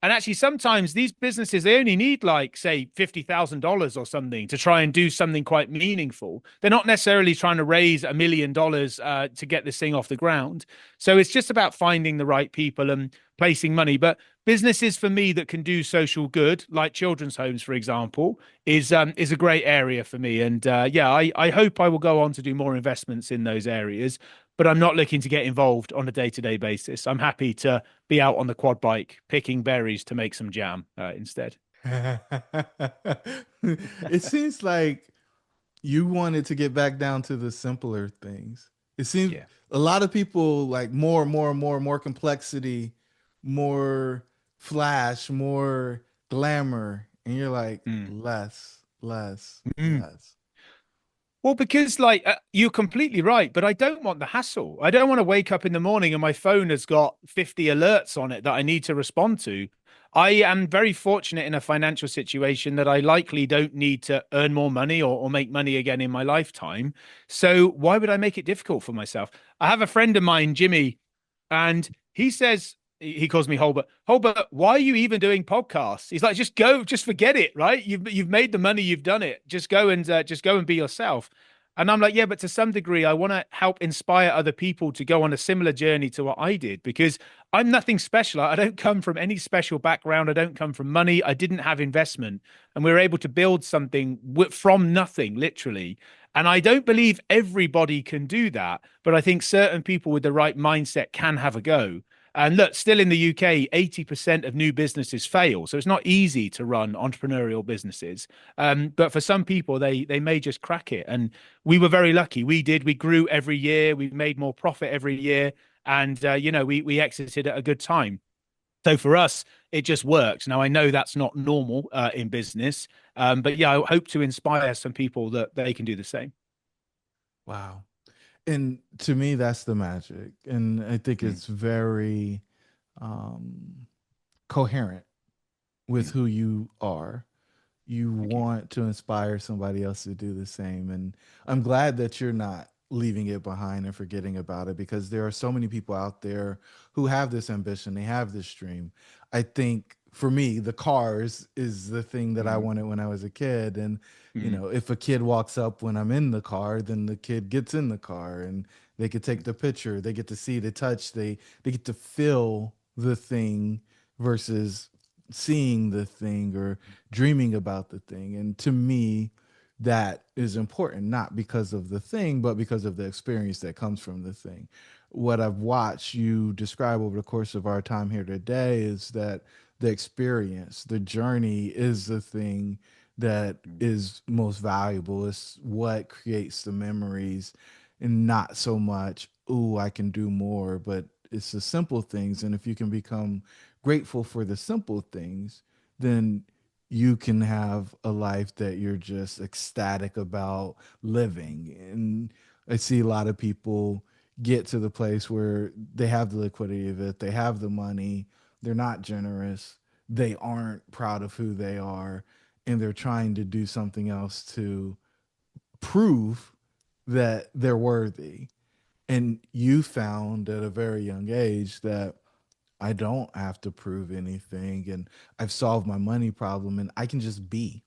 and actually sometimes these businesses, they only need like, say, $50,000 or something to try and do something quite meaningful. They're not necessarily trying to raise $1 million to get this thing off the ground. So it's just about finding the right people and placing money. But businesses for me that can do social good, like children's homes, for example, is a great area for me. And yeah, I hope I will go on to do more investments in those areas. But I'm not looking to get involved on a day-to-day basis. I'm happy to be out on the quad bike picking berries to make some jam instead. It seems like you wanted to get back down to the simpler things. It seems Yeah. a lot of people like more complexity, more flash, more glamour, and you're like Mm. less, less, Mm. less. Well, because like you're completely right, but I don't want the hassle. I don't want to wake up in the morning and my phone has got 50 alerts on it that I need to respond to. I am very fortunate in a financial situation that I likely don't need to earn more money or make money again in my lifetime. So why would I make it difficult for myself? I have a friend of mine, Jimmy, and he says, he calls me Hulbert. Hulbert, why are you even doing podcasts? He's like, just go, just forget it, right? You've made the money, you've done it. Just go and be yourself. And I'm like, yeah, but to some degree, I want to help inspire other people to go on a similar journey to what I did because I'm nothing special. I don't come from any special background. I don't come from money. I didn't have investment, and we were able to build something from nothing, literally. And I don't believe everybody can do that, but I think certain people with the right mindset can have a go. And look, still in the UK, 80% of new businesses fail. So it's not easy to run entrepreneurial businesses. But for some people, they may just crack it. And we were very lucky. We did. We grew every year. We made more profit every year. And, we exited at a good time. So for us, it just worked. Now, I know that's not normal in business. But yeah, I hope to inspire some people that they can do the same. Wow. And to me, that's the magic. And I think Mm, it's very um, coherent with mm. who you are. You Thank you. want to inspire somebody else to do the same. And I'm glad that you're not leaving it behind and forgetting about it because there are so many people out there who have this ambition, they have this dream. I think for me, the cars is the thing that I Mm, wanted when I was a kid. And, mm, if a kid walks up when I'm in the car, then the kid gets in the car and they could take the picture, they get to see the touch, they get to feel the thing versus seeing the thing or dreaming about the thing. And to me, that is important, not because of the thing, but because of the experience that comes from the thing. What I've watched you describe over the course of our time here today is that the experience, the journey is the thing that mm, is most valuable. It's what creates the memories and not so much, ooh, I can do more, but it's the simple things. And if you can become grateful for the simple things, then you can have a life that you're just ecstatic about living. And I see a lot of people get to the place where they have the liquidity of it, they have the money, they're not generous, they aren't proud of who they are, and they're trying to do something else to prove that they're worthy. And you found at a very young age that I don't have to prove anything and I've solved my money problem and I can just be.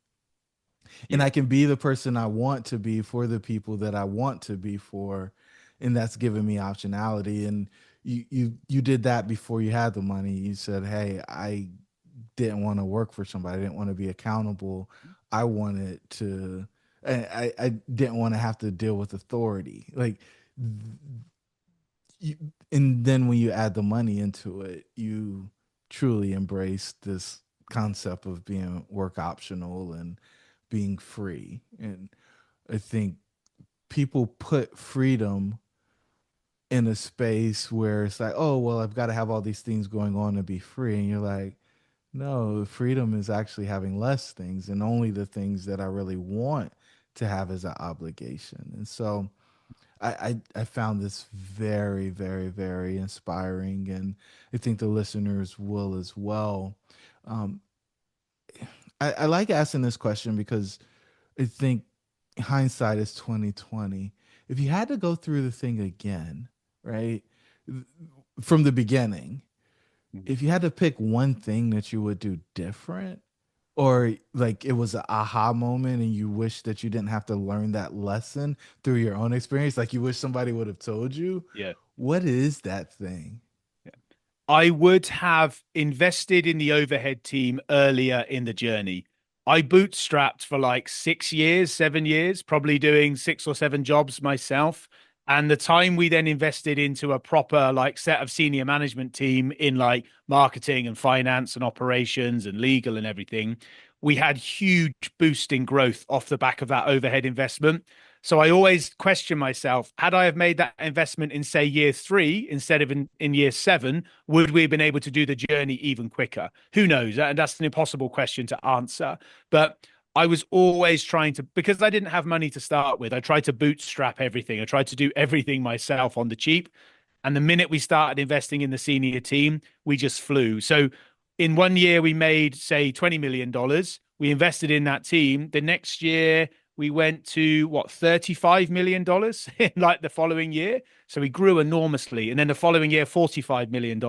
And yeah. I can be the person I want to be for the people that I want to be for. And that's given me optionality. And you did that before you had the money. You said, "Hey, I didn't want to work for somebody. I didn't want to be accountable. I wanted to I didn't want to have to deal with authority." Like you, and then when you add the money into it, you truly embrace this concept of being work optional and being free. And I think people put freedom in a space where it's like, oh, well, I've got to have all these things going on to be free. And you're like, No, freedom is actually having less things and only the things that I really want to have as an obligation. And so I found this very, very, very inspiring, and I think the listeners will as well. Um, I like asking this question because I think hindsight is 2020. If you had to go through the thing again, right, from the beginning, if you had to pick one thing that you would do different, or like it was an aha moment and you wish that you didn't have to learn that lesson through your own experience, like you wish somebody would have told you, Yeah. what is that thing? I would have invested in the overhead team earlier in the journey. I bootstrapped for like 6 years, 7 years, probably doing 6 or 7 jobs myself. And the time we then invested into a proper like set of senior management team in like marketing and finance and operations and legal and everything, we had huge boost in growth off the back of that overhead investment. So I always question myself, had I have made that investment in say year 3 instead of in year 7, would we have been able to do the journey even quicker? Who knows? And that's an impossible question to answer. But I was always trying to, because I didn't have money to start with, I tried to bootstrap everything. I tried to do everything myself on the cheap. And the minute we started investing in the senior team, we just flew. So in one year, we made, say, $20 million. We invested in that team. The next year, we went to what, $35 million in like the following year. So we grew enormously. And then the following year, $45 million.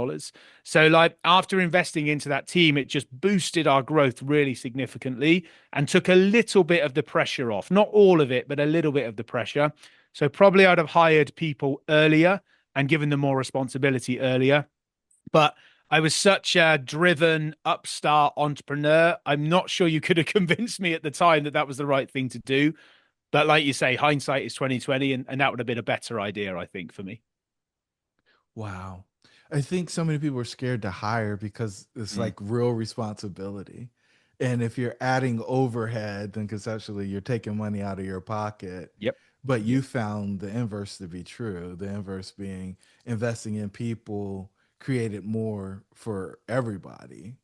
So, like, after investing into that team, it just boosted our growth really significantly and took a little bit of the pressure off. Not all of it, but a little bit of the pressure. So, probably I'd have hired people earlier and given them more responsibility earlier. But I was such a driven upstart entrepreneur. I'm not sure you could have convinced me at the time that that was the right thing to do. But like you say, hindsight is 2020, and that would have been a better idea, I think, for me. Wow. I think so many people are scared to hire because it's Mm. like real responsibility. And if you're adding overhead, then conceptually you're taking money out of your pocket. Yep. But Yep. you found the inverse to be true. The inverse being investing in people created more for everybody.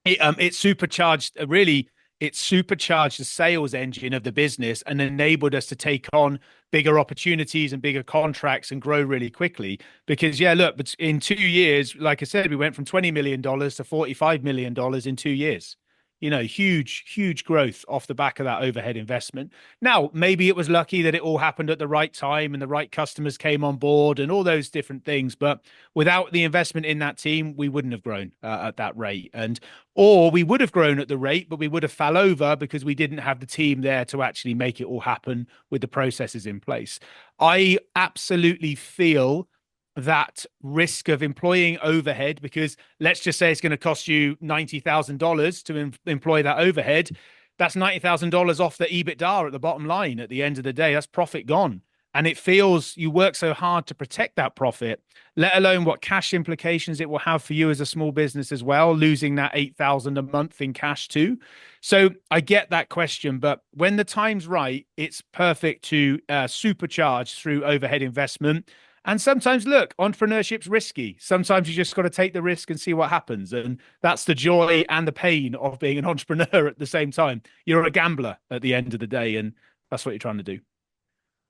It supercharged really it supercharged the sales engine of the business and enabled us to take on bigger opportunities and bigger contracts and grow really quickly. Because yeah, look, but in 2 years, like I said, we went from $20 million to $45 million in 2 years. You know, huge, huge growth off the back of that overhead investment. Now, maybe it was lucky that it all happened at the right time and the right customers came on board and all those different things. But without the investment in that team, we wouldn't have grown at that rate. And or we would have grown at the rate, but we would have fell over because we didn't have the team there to actually make it all happen with the processes in place. I absolutely feel that risk of employing overhead, because let's just say it's going to cost you $90,000 to employ that overhead. That's $90,000 off the EBITDA at the bottom line at the end of the day. That's profit gone. And it feels you work so hard to protect that profit, let alone what cash implications it will have for you as a small business as well, losing that 8,000 a month in cash too. So I get that question, but when the time's right, it's perfect to supercharge through overhead investment. And sometimes, look, entrepreneurship's risky. Sometimes you just got to take the risk and see what happens. And that's the joy and the pain of being an entrepreneur at the same time. You're a gambler at the end of the day, and that's what you're trying to do.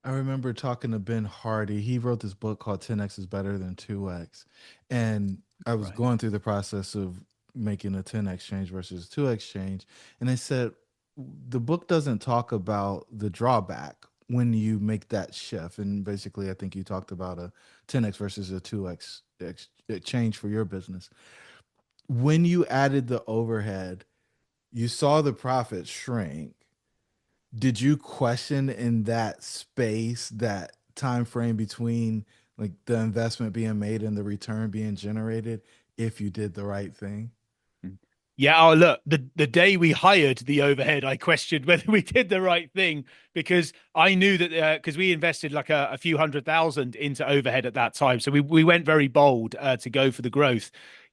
I remember talking to Ben Hardy. He wrote this book called 10X is Better Than 2X. And I was Right. going through the process of making a 10X change versus a 2X change. And they said the book doesn't talk about the drawback when you make that shift. And basically, I think you talked about a 10X versus a 2X change for your business. When you added the overhead, you saw the profit shrink. Did you question in that space, that time frame between like the investment being made and the return being generated, if you did the right thing? Yeah, oh look, the day we hired the overhead, I questioned whether we did the right thing because I knew that because we invested like a few hundred thousand into overhead at that time, so we went very bold to go for the growth.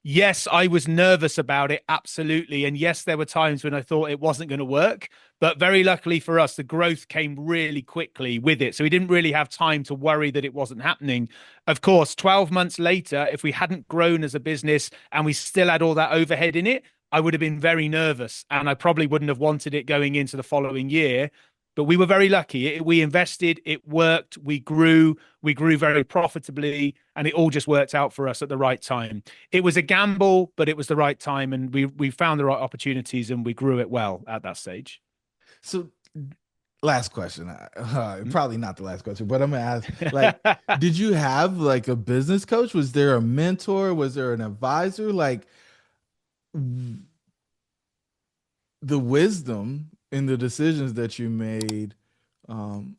Yes, I was nervous about it, absolutely. And yes, there were times when I thought it wasn't going to work. But very luckily for us, the growth came really quickly with it. So we didn't really have time to worry that it wasn't happening. Of course, 12 months later, if we hadn't grown as a business and we still had all that overhead in it, I would have been very nervous and I probably wouldn't have wanted it going into the following year. But we were very lucky. We invested, it worked, we grew very profitably, and it all just worked out for us at the right time. It was a gamble, but it was the right time, and we found the right opportunities, and we grew it well at that stage. So, last question. Probably not the last question, but I'm gonna ask. Like, did you have like a business coach? Was there a mentor? Was there an advisor? Like, the wisdom in the decisions that you made, um,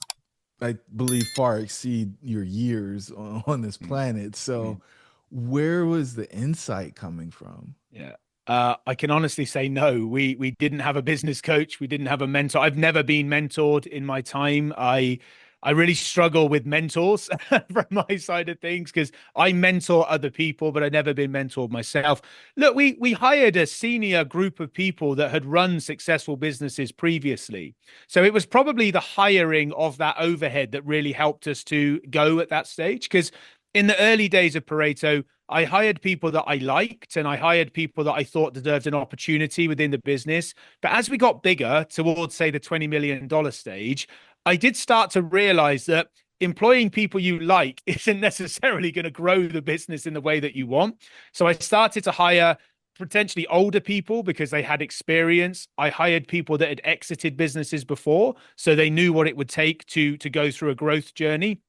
I believe far exceed your years on this planet. So, where was the insight coming from? Yeah. I can honestly say no. We didn't have a business coach. We didn't have a mentor. I've never been mentored in my time. I really struggle with mentors from my side of things because I mentor other people, but I've never been mentored myself. Look, we hired a senior group of people that had run successful businesses previously. So it was probably the hiring of that overhead that really helped us to go at that stage. Because in the early days of Pareto, I hired people that I liked and I hired people that I thought deserved an opportunity within the business. But as we got bigger towards, say, the $20 million stage, I did start to realize that employing people you like isn't necessarily going to grow the business in the way that you want. So I started to hire potentially older people because they had experience. I hired people that had exited businesses before, so they knew what it would take to go through a growth journey.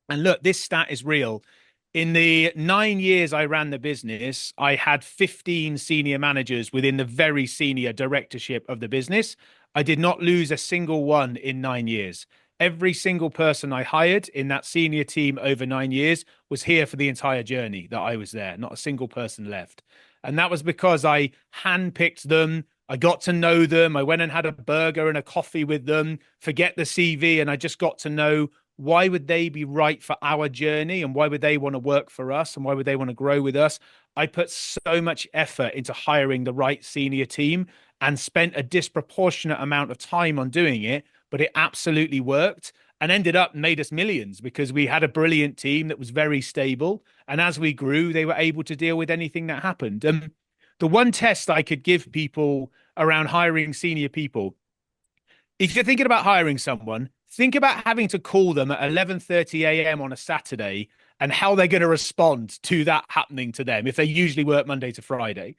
And look, this stat is real. In the 9 years I ran the business, I had 15 senior managers within the very senior directorship of the business. I did not lose a single one in 9 years. Every single person I hired in that senior team over 9 years was here for the entire journey that I was there. Not a single person left. And that was because I handpicked them. I got to know them. I went and had a burger and a coffee with them, forget the CV, and I just got to know why would they be right for our journey and why would they want to work for us and why would they want to grow with us. I put so much effort into hiring the right senior team and spent a disproportionate amount of time on doing it, but it absolutely worked and ended up made us millions because we had a brilliant team that was very stable, and as we grew they were able to deal with anything that happened. The one test I could give people around hiring senior people, if you're thinking about hiring someone, think about having to call them at 11:30 a.m. on a Saturday and how they're going to respond to that happening to them if they usually work Monday to Friday.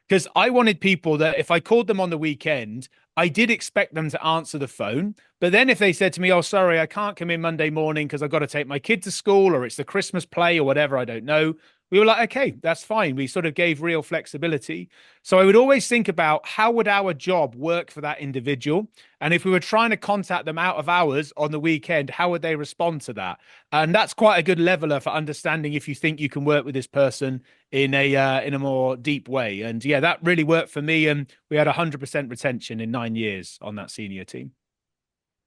Because I wanted people that if I called them on the weekend, I did expect them to answer the phone. But then if they said to me, oh, sorry, I can't come in Monday morning because I've got to take my kid to school or it's the Christmas play or whatever, I don't know. We were like, okay, that's fine. We sort of gave real flexibility. So I would always think about how would our job work for that individual? And if we were trying to contact them out of hours on the weekend, how would they respond to that? And that's quite a good leveler for understanding if you think you can work with this person in a more deep way. And yeah, that really worked for me. And we had 100% retention in 9 years on that senior team.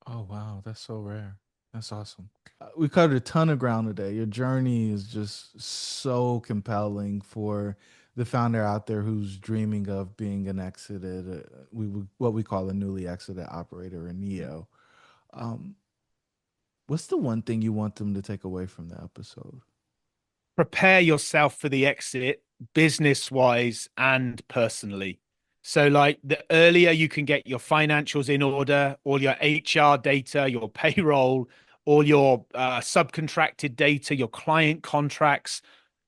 Oh wow, that's so rare. That's awesome. We covered a ton of ground today. Your journey is just so compelling for the founder out there who's dreaming of being an exited, what we call a newly exited operator, a neo. Um, what's the one thing you want them to take away from the episode? Prepare yourself for the exit business wise and personally. So, like the earlier you can get your financials in order, all your HR data, your payroll, all your subcontracted data, your client contracts,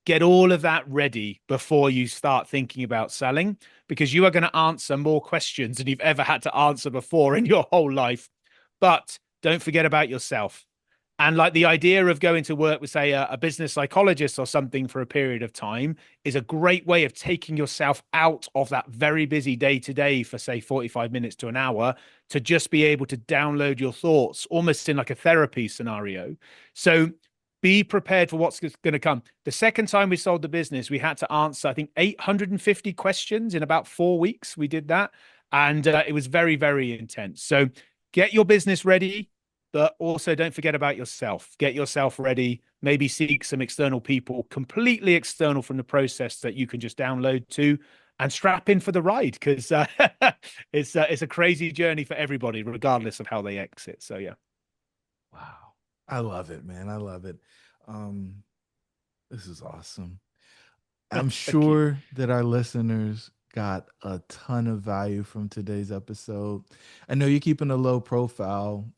get all of that ready before you start thinking about selling, because you are going to answer more questions than you've ever had to answer before in your whole life. But don't forget about yourself. And like the idea of going to work with, say, a business psychologist or something for a period of time is a great way of taking yourself out of that very busy day to day for, say, 45 minutes to an hour to just be able to download your thoughts almost in like a therapy scenario. So be prepared for what's going to come. The second time we sold the business, we had to answer, I think, 850 questions in about 4 weeks. We did that. And it was very, very intense. So get your business ready, but also don't forget about yourself. Get yourself ready maybe seek some external people, completely external from the process that you can just download to and strap in for the ride because it's a crazy journey for everybody, regardless of how they exit. So yeah. Wow. I love it, man. I love it. Um, this is awesome. I'm Thank you. sure that our listeners got a ton of value from today's episode. I know you're keeping a low profile,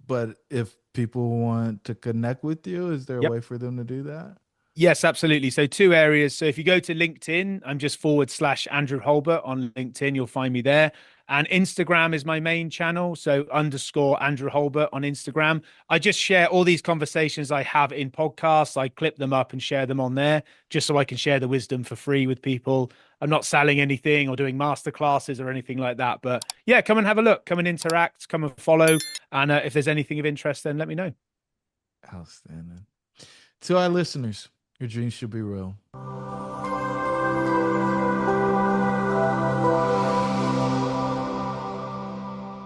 but if people want to connect with you, is there a Yep. way for them to do that? Yes, absolutely. So two areas. So if you go to LinkedIn, I'm just / Andrew Hulbert on LinkedIn. You'll find me there. And Instagram is my main channel. So _ Andrew Hulbert on Instagram. I just share all these conversations I have in podcasts. I clip them up and share them on there just so I can share the wisdom for free with people. I'm not selling anything or doing master classes or anything like that. But yeah, come and have a look, come and interact, come and follow. And if there's anything of interest, then let me know. Outstanding. To our listeners, your dreams should be real.